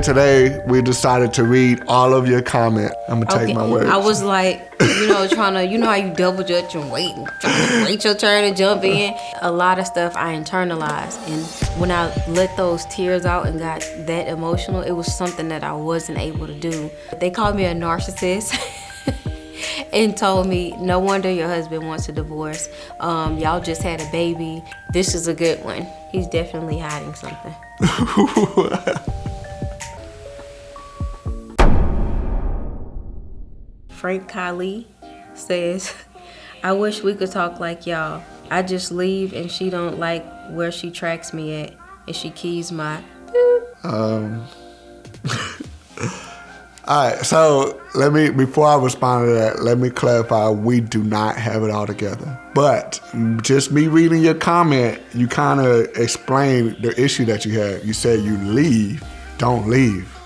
Today, we decided to read all of your comments. I'm gonna take my words. I was like, trying to, how you double judge and trying to wait your turn to jump in. A lot of stuff I internalized. And when I let those tears out and got that emotional, it was something that I wasn't able to do. They called me a narcissist and told me, no wonder your husband wants a divorce. Y'all just had a baby. This is a good one. He's definitely hiding something. Frank Kylie says, I wish we could talk like y'all. I just leave and she don't like where she tracks me at and she keys my Alright, so before I respond to that, let me clarify, we do not have it all together. But just me reading your comment, you kind of explained the issue that you had. You said you leave, don't leave.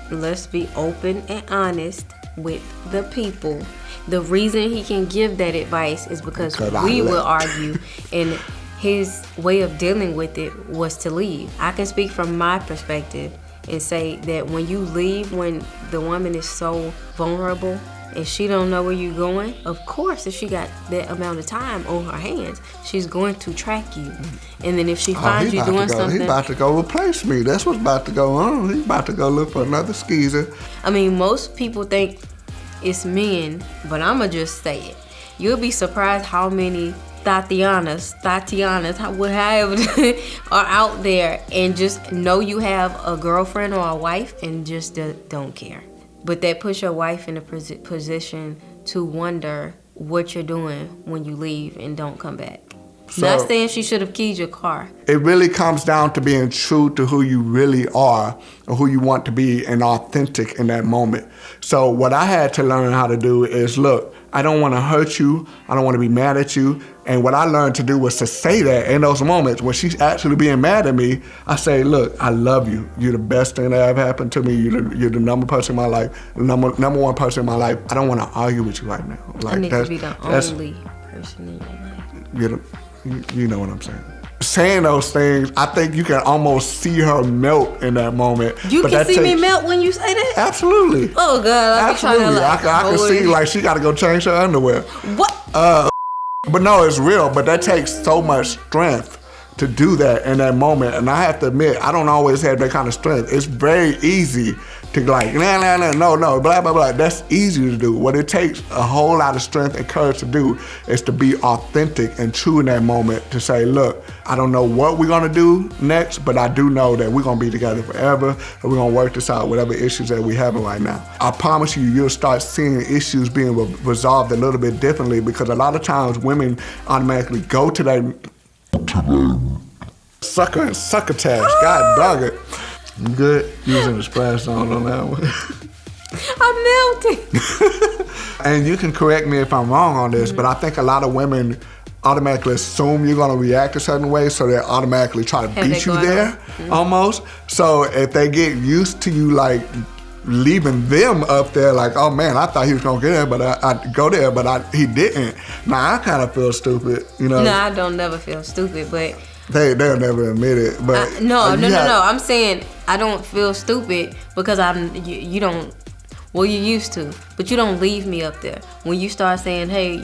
Let's be open and honest with the people. The reason he can give that advice is because we will argue, and his way of dealing with it was to leave. I can speak from my perspective and say that when you leave, when the woman is so vulnerable and she don't know where you're going, of course, if she got that amount of time on her hands, she's going to track you. And then if she finds you doing something... He's about to go replace me. That's what's about to go on. He's about to go look for another skeezer. I mean, most people think it's men, but I'ma just say it. You'll be surprised how many Tatianas, however, are out there and just know you have a girlfriend or a wife and just don't care. But that puts your wife in a position to wonder what you're doing when you leave and don't come back. So, not saying she should have keyed your car. It really comes down to being true to who you really are or who you want to be and authentic in that moment. So what I had to learn how to do is, look, I don't want to hurt you. I don't want to be mad at you. And what I learned to do was to say that in those moments when she's actually being mad at me, I say, look, I love you. You're the best thing that ever happened to me. You're the number person in my life, number one person in my life. I don't want to argue with you right now. Like, I need to be the only person in your life. You know what I'm saying. Saying those things, I think you can almost see her melt in that moment. You can see me melt when you say that? Absolutely. Oh, God. Absolutely. I can see like she got to go change her underwear. What? But no, it's real. But that takes so much strength to do that in that moment. And I have to admit, I don't always have that kind of strength. It's very easy to like, no, blah, blah, blah. That's easy to do. What it takes a whole lot of strength and courage to do is to be authentic and true in that moment, to say, look, I don't know what we're gonna do next, but I do know that we're gonna be together forever and we're gonna work this out, whatever issues that we're having right now. I promise you, you'll start seeing issues being resolved a little bit differently, because a lot of times women automatically go to that succotash. God dog it. You good? Using the splash zone on that one. I'm melting. And you can correct me if I'm wrong on this, but I think a lot of women automatically assume you're gonna react a certain way, so they automatically try to beat you there, almost. So if they get used to you like leaving them up there, like, oh man, I thought he was gonna get there, but I go there, but he didn't. Now I kind of feel stupid, No, I don't never feel stupid, but they'll never admit it. But no. I'm saying I don't feel stupid because you don't. Well, you used to, but you don't leave me up there. When you start saying, hey,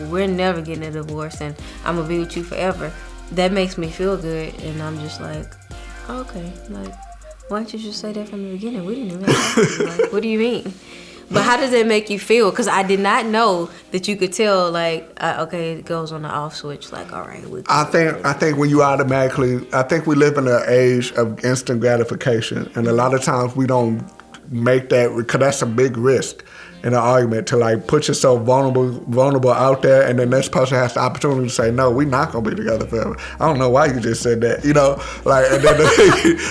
we're never getting a divorce and I'm gonna be with you forever, that makes me feel good, and I'm just like, okay, like, why don't you just say that from the beginning? We didn't even have to. Like, what do you mean? But how does it make you feel? Because I did not know that you could tell, like, okay, it goes on the off switch, like, all right. I think when you automatically, I think we live in an age of instant gratification, and a lot of times we don't make that, because that's a big risk in an argument, to like put yourself vulnerable out there, and the next person has the opportunity to say, no, we're not gonna be together forever. I don't know why you just said that, like, and then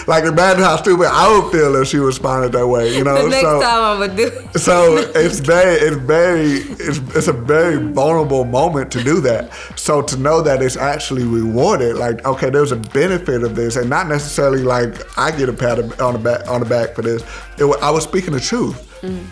like, imagine how stupid I would feel if she responded that way, The next time I'm gonna do it. So it's a very vulnerable moment to do that. So to know that it's actually rewarded, like, okay, there's a benefit of this, and not necessarily like I get a pat on the back for this. I was speaking the truth.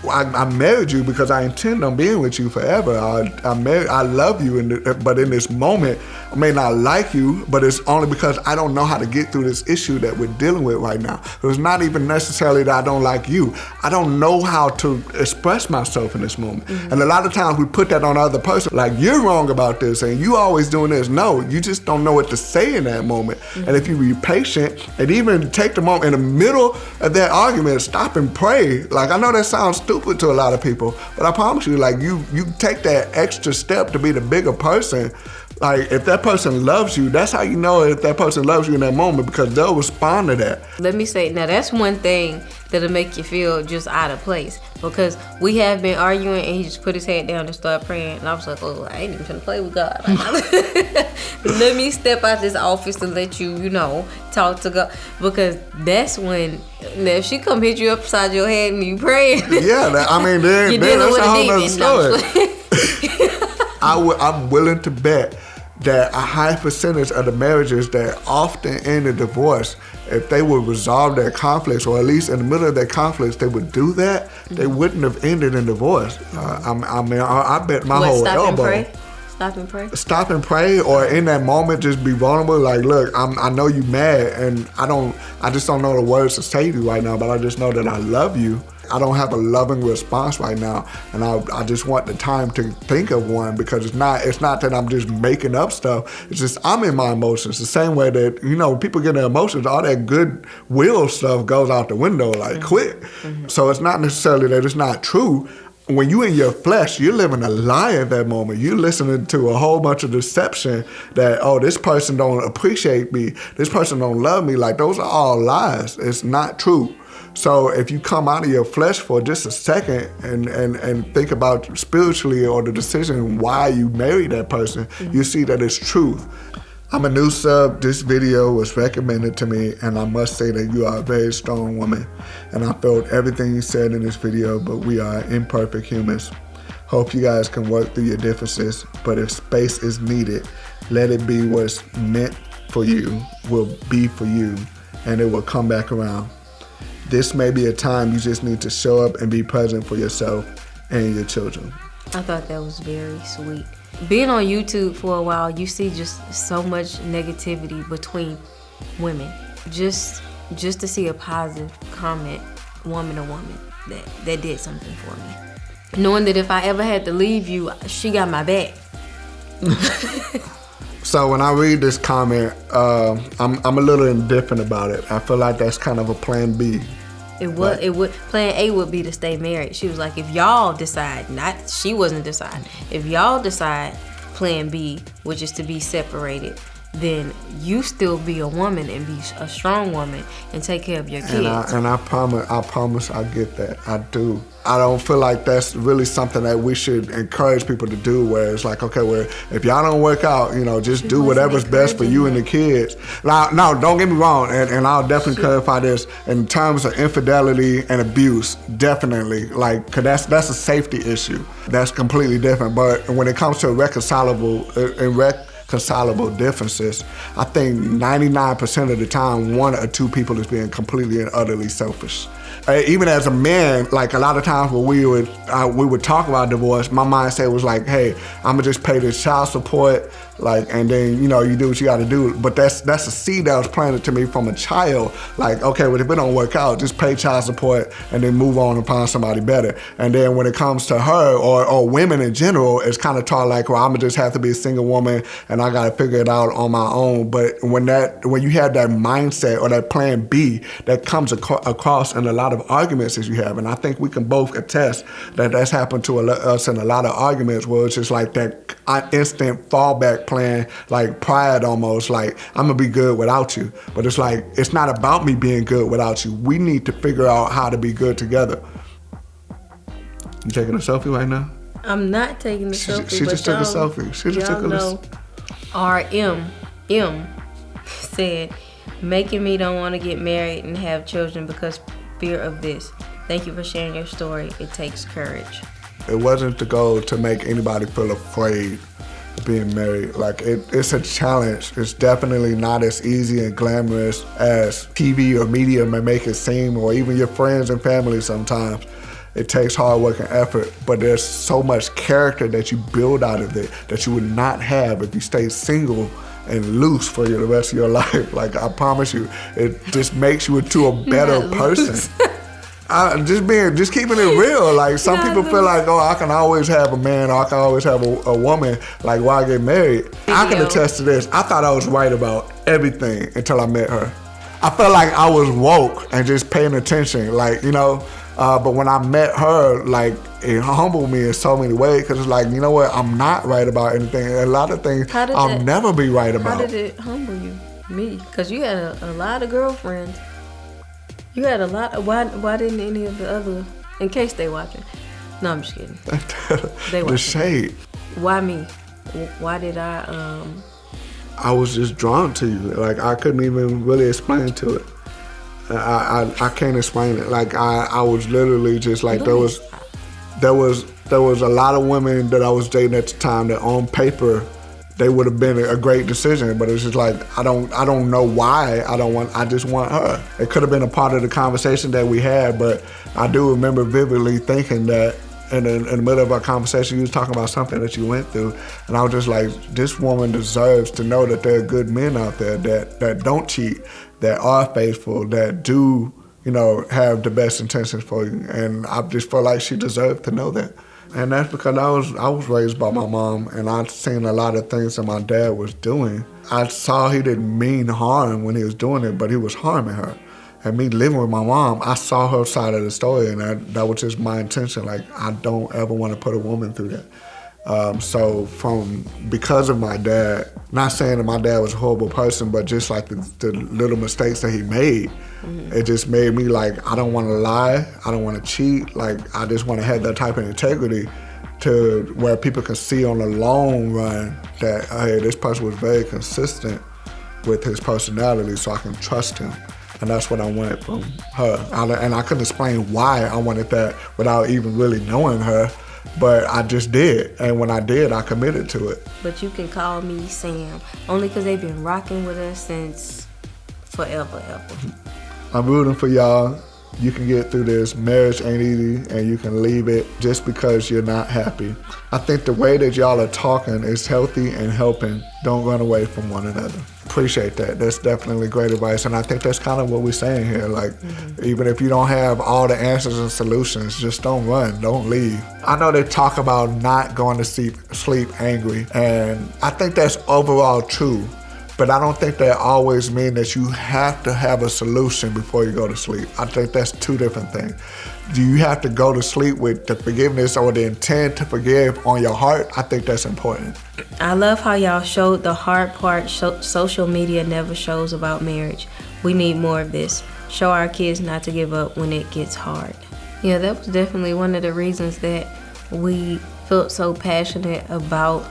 I married you because I intend on being with you forever. I love you, but in this moment, I may not like you, but it's only because I don't know how to get through this issue that we're dealing with right now. So it's not even necessarily that I don't like you. I don't know how to express myself in this moment. And a lot of times we put that on the other person, like, you're wrong about this and you always doing this. No, you just don't know what to say in that moment. And if you be patient and even take the moment in the middle of that argument, stop and pray. Like, I know that sounds stupid to a lot of people, but I promise you, like, you take that extra step to be the bigger person. Like, if that person loves you, that's how you know if that person loves you in that moment, because they'll respond to that. Let me say, now that's one thing that'll make you feel just out of place, because we have been arguing and he just put his head down and started praying, and I was like, oh, I ain't even gonna play with God. Let me step out this office and let you talk to God, because that's when, if she come hit you upside your head and you praying, yeah, I mean, then that's a whole nother story. I'm willing to bet that a high percentage of the marriages that often end in divorce, if they would resolve their conflicts, or at least in the middle of their conflicts, they would do that, they wouldn't have ended in divorce. I bet my whole elbow. Stop and pray? Stop and pray, or in that moment, just be vulnerable. Like, look, I know you mad, and I just don't know the words to say to you right now, but I just know that I love you. I don't have a loving response right now, and I just want the time to think of one, because it's not that I'm just making up stuff. It's just I'm in my emotions. The same way that, people get their emotions, all that goodwill stuff goes out the window like quick. So it's not necessarily that it's not true. When you in your flesh, you're living a lie at that moment. You're listening to a whole bunch of deception that, oh, this person don't appreciate me, this person don't love me. Like, those are all lies. It's not true. So if you come out of your flesh for just a second and think about spiritually, or the decision why you married that person, you see that it's truth. I'm a new sub. This video was recommended to me, and I must say that you are a very strong woman. And I felt everything you said in this video, but we are imperfect humans. Hope you guys can work through your differences, but if space is needed, let it be what's meant for you will be for you, and it will come back around. This may be a time you just need to show up and be present for yourself and your children. I thought that was very sweet. Being on YouTube for a while, you see just so much negativity between women. Just to see a positive comment, woman to woman, that did something for me. Knowing that if I ever had to leave you, she got my back. So when I read this comment, I'm a little indifferent about it. I feel like that's kind of a plan B. It would. Plan A would be to stay married. She was like, if y'all decide, she wasn't deciding. If y'all decide plan B, which is to be separated, then you still be a woman and be a strong woman and take care of your kids. And I promise I get that. I do. I don't feel like that's really something that we should encourage people to do, where it's like, okay, well, if y'all don't work out, just do whatever's best for you and the kids. Now, no, don't get me wrong, and I'll definitely clarify this in terms of infidelity and abuse, definitely, cause that's a safety issue. That's completely different. But when it comes to irreconcilable differences, I think 99% of the time, one or two people is being completely and utterly selfish. Even as a man, like a lot of times when we would talk about divorce, my mindset was like, hey, I'm gonna just pay this child support, and then you do what you gotta do. But that's a seed that was planted to me from a child. Like, okay, well, if it don't work out, just pay child support and then move on and find somebody better. And then when it comes to her or women in general, it's kind of taught like, well, I'm gonna just have to be a single woman and I gotta figure it out on my own. But when you have that mindset or that plan B, that comes across in a lot of arguments that you have, and I think we can both attest that that's happened to us in a lot of arguments, where it's just like that instant fallback plan, like pride almost, like I'm gonna be good without you. But it's like, it's not about me being good without you. We need to figure out how to be good together. You taking a selfie right now? I'm not taking a selfie. She just took a selfie. She just took a RM said, making me don't want to get married and have children because fear of this. Thank you for sharing your story. It takes courage. It wasn't the goal to make anybody feel afraid of being married. Like, it's a challenge. It's definitely not as easy and glamorous as TV or media may make it seem, or even your friends and family sometimes. It takes hard work and effort, but there's so much character that you build out of it that you would not have if you stay single and loose for the rest of your life. Like, I promise you, it just makes you into a better person. Just keeping it real. Like, some people feel like, oh, I can always have a man, or I can always have a woman. Like, why get married? I can attest to this. I thought I was right about everything until I met her. I felt like I was woke and just paying attention, like, you know. But when I met her, like, it humbled me in so many ways, because it's like, you know what, I'm not right about anything. A lot of things I'll never be right about. How did it humble you? Me? Because you had a lot of girlfriends. You had a lot of, why didn't any of the other, in case they watching? No, I'm just kidding. They watching. The shade. Why me? Why did I was just drawn to you. Like, I couldn't even really explain to it. I can't explain it. Like, I was literally just like, there was a lot of women that I was dating at the time that on paper they would have been a great decision, but it's just like, I don't know why I just want her. It could have been a part of the conversation that we had, but I do remember vividly thinking that in the middle of our conversation, you was talking about something that you went through, and I was just like, this woman deserves to know that there are good men out there that don't cheat, that are faithful, that do, you know, have the best intentions for you. And I just felt like she deserved to know that. And that's because I was raised by my mom, and I'd seen a lot of things that my dad was doing. I saw he didn't mean harm when he was doing it, but he was harming her. And me living with my mom, I saw her side of the story, and that was just my intention. Like, I don't ever want to put a woman through that. So because of my dad, not saying that my dad was a horrible person, but just like the little mistakes that he made, it just made me like, I don't want to lie, I don't want to cheat. Like, I just want to have that type of integrity to where people can see on the long run that, hey, this person was very consistent with his personality, so I can trust him. And that's what I wanted from her. And I couldn't explain why I wanted that without even really knowing her. But I just did, and when I did, I committed to it. But you can call me Sam, only because they've been rocking with us since forever, ever. I'm rooting for y'all. You can get through this. Marriage ain't easy, and you can leave it just because you're not happy. I think the way that y'all are talking is healthy and helping. Don't run away from one another. Appreciate that. That's definitely great advice, and I think that's kind of what we're saying here. Like, even if you don't have all the answers and solutions, just don't run, don't leave. I know they talk about not going to sleep angry, and I think that's overall true. But I don't think that always mean that you have to have a solution before you go to sleep. I think that's two different things. Do you have to go to sleep with the forgiveness or the intent to forgive on your heart? I think that's important. I love how y'all showed the hard part social media never shows about marriage. We need more of this. Show our kids not to give up when it gets hard. Yeah, that was definitely one of the reasons that we felt so passionate about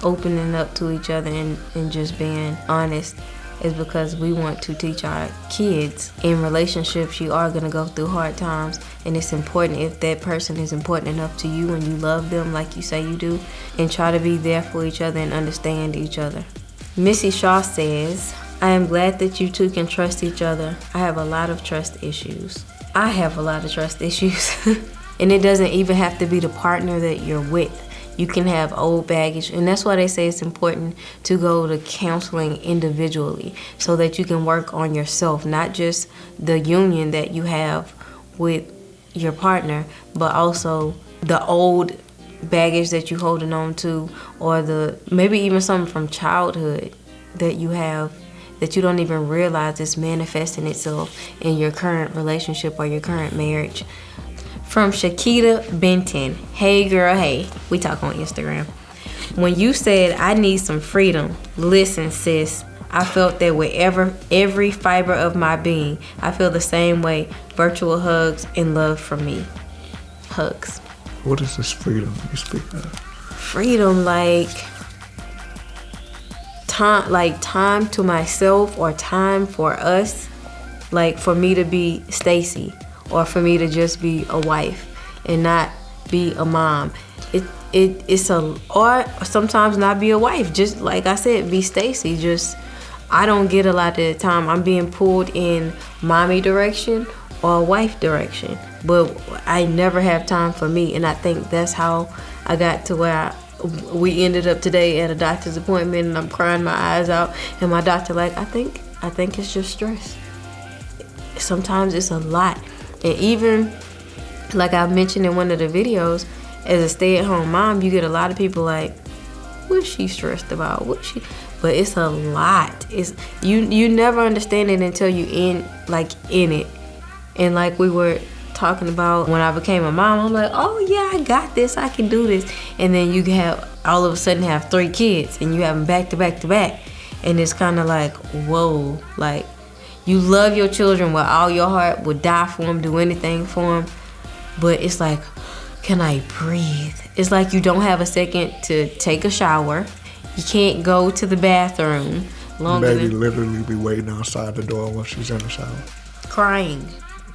opening up to each other and just being honest, is because we want to teach our kids in relationships you are going to go through hard times, and it's important if that person is important enough to you and you love them like you say you do, and try to be there for each other and understand each other. Missy Shaw says, I am glad that you two can trust each other. I have a lot of trust issues. I have a lot of trust issues. And it doesn't even have to be the partner that you're with. You can have old baggage, and that's why they say it's important to go to counseling individually so that you can work on yourself, not just the union that you have with your partner, but also the old baggage that you're holding on to, or maybe even something from childhood that you have that you don't even realize is manifesting itself in your current relationship or your current marriage. From Shakita Benton, hey girl, hey, we talk on Instagram. When you said I need some freedom, listen sis, I felt that with every fiber of my being. I feel the same way. Virtual hugs and love from me. Hugs. What is this freedom you speak of? Freedom, like time to myself, or time for us, like for me to be Stacy, or for me to just be a wife and not be a mom. Or sometimes not be a wife. Just like I said, be Stacy. Just I don't get a lot of the time. I'm being pulled in mommy direction or wife direction, but I never have time for me. And I think that's how I got to where we ended up today at a doctor's appointment, and I'm crying my eyes out, and my doctor like, I think it's just stress. Sometimes it's a lot. And even like I mentioned in one of the videos, as a stay-at-home mom, you get a lot of people like, what's she stressed about? But it's a lot. It's you never understand it until you in it. And like we were talking about, when I became a mom, I'm like, oh yeah, I got this, I can do this. And then you have all of a sudden have 3 kids, and you have them back to back to back, and it's kind of like, whoa, like you love your children with all your heart, would die for them, do anything for them, but it's like, can I breathe? It's like you don't have a second to take a shower. You can't go to the bathroom longer Baby than literally be waiting outside the door while she's in the shower. crying.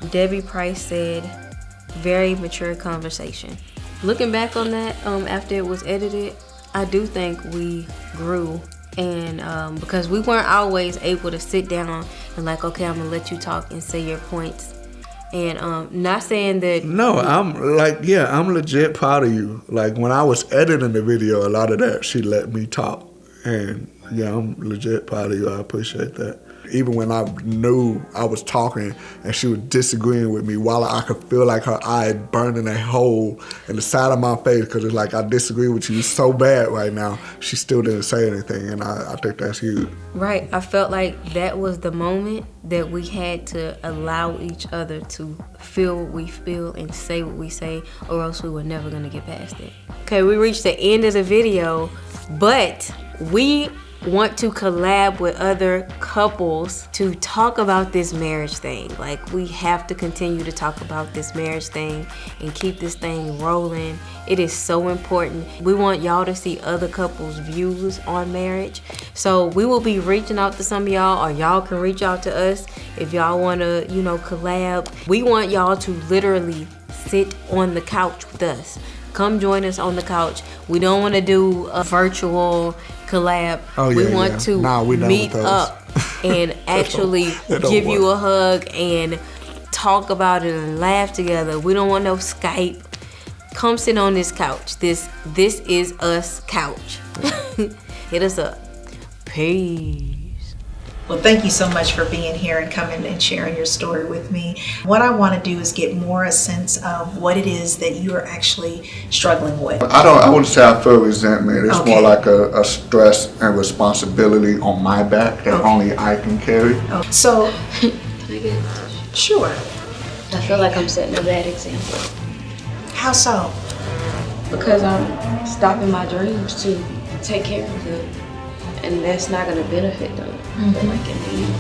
Debbie Price said, very mature conversation. Looking back on that, after it was edited, I do think we grew, and because we weren't always able to sit down and like, okay, I'm gonna let you talk and say your points. And not saying that. No, I'm like, yeah, I'm legit proud of you. Like when I was editing the video, a lot of that she let me talk, and yeah, I'm legit proud of you. I appreciate that. Even when I knew I was talking and she was disagreeing with me, while I could feel like her eye burning a hole in the side of my face, because it's like, I disagree with you so bad right now, she still didn't say anything, and I think that's huge. Right, I felt like that was the moment that we had to allow each other to feel what we feel and say what we say, or else we were never gonna get past it. Okay, we reached the end of the video, but we want to collab with other couples to talk about this marriage thing. Like, we have to continue to talk about this marriage thing and keep this thing rolling. It is so important. We want y'all to see other couples' views on marriage. So we will be reaching out to some of y'all, or y'all can reach out to us if y'all want to, collab. We want y'all to literally sit on the couch with us. Come join us on the couch. We don't want to do a virtual collab. We want to meet up and actually give you a hug and talk about it and laugh together. We don't want no Skype. Come sit on this couch. This is us couch. Hit us up. Peace. Well, thank you so much for being here and coming and sharing your story with me. What I want to do is get more a sense of what it is that you are actually struggling with. I wouldn't say I feel resentment. It's more like a stress and responsibility on my back that only I can carry. So, Can I get a tissue? Sure. I feel like I'm setting a bad example. How so? Because I'm stopping my dreams to take care of them. And that's not going to benefit them. I feel like in the end.